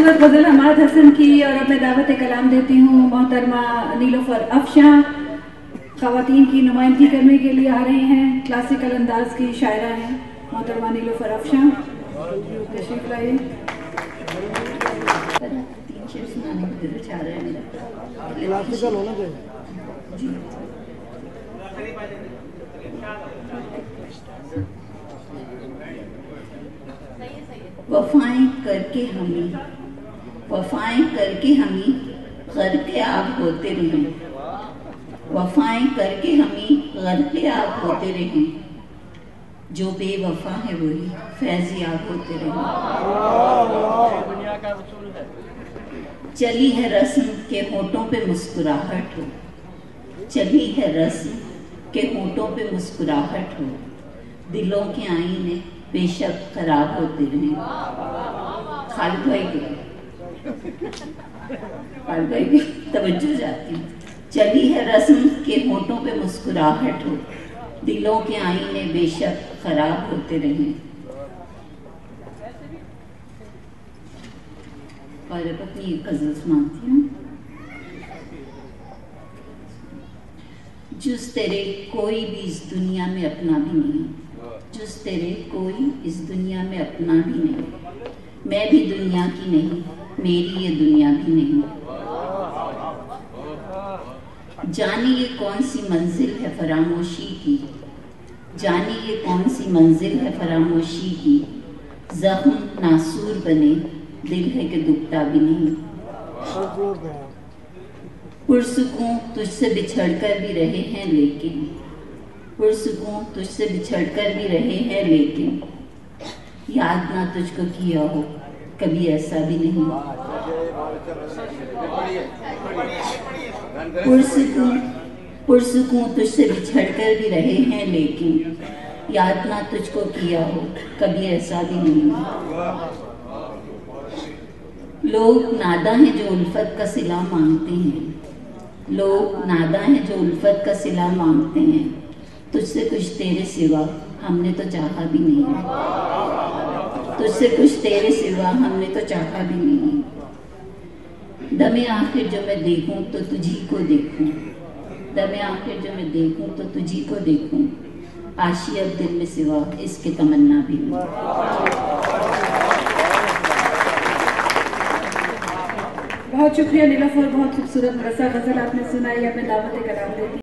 खूबसूरत गज़ल हमाद हसन की। और अब मैं दावत कलाम देती हूँ मोहतरमा नीलोफर अफशां, ख़वातीन की नुमाइंदगी करने के लिए आ रही हैं। क्लासिकल अंदाज की शायरा हैं मोहतरमा नीलोफर अफशां, तशरीफ लाइए। तीन शेर सुनाने को दिल चाह रहा है मेरा, क्लासिकल होना चाहिए जी। वफ़ाएं करके हमी ग़र्क़े आब होते रहें, वफ़ाएं करके हमी ग़र्क़े आब होते रहें, जो बेवफ़ा है वही फैज़याब होते रहें। चली है रस्म के होठों पे मुस्कुराहट हो, चली है रस्म के होठों पे मुस्कुराहट हो, दिलों के आईने बेशक खराब होते रहें। खालिद भाई की तवज्जो जाती है। चली है रस्म के होठों पे मुस्कुराहट हो, दिलों के आईने बेशक खराब होते रहें। और अब अपनी एक गज़ल सुनाती हूँ। जुस तेरे कोई भी इस दुनिया में अपना भी नहीं, जुस तेरे कोई इस दुनिया में अपना भी नहीं, मैं भी दुनिया की नहीं, मेरी ये दुनिया भी नहीं। जाने ये कौन सी मंजिल है फरामोशी की, जाने ये कौन सी मंजिल है फरामोशी की, ज़ख्म नासूर बने दिल है कि दुखता भी नहीं। पुरसुकून तुझसे बिछड़कर भी रहे हैं लेकिन, पुरसुकून तुझसे बिछड़कर भी रहे हैं लेकिन, याद ना तुझको किया हो कभी ऐसा भी नहीं। पुरसुकून तुझसे बिछड़कर भी रहे हैं लेकिन, याद ना तुझको किया हो कभी ऐसा भी नहीं। लोग नादा हैं जो उल्फत का सिला मांगते हैं, लोग नादा हैं जो उल्फत का सिला मांगते हैं, तुझसे कुछ तेरे सिवा हमने तो चाहा भी नहीं, तुझसे कुछ तेरे सिवा हमने तो चाहा भी नहीं। दमे आखिर जो मैं देखूं तो तुझी को देखूं, दमे आखिर जो मैं देखूं तो तुझी को देखूं, आशी अब दिल में सिवा इसके तमन्ना भी नहीं। बहुत शुक्रिया नीलोफर, बहुत खूबसूरत रसा गज़ल आपने सुनाई। अब मैं दावत कलाम देती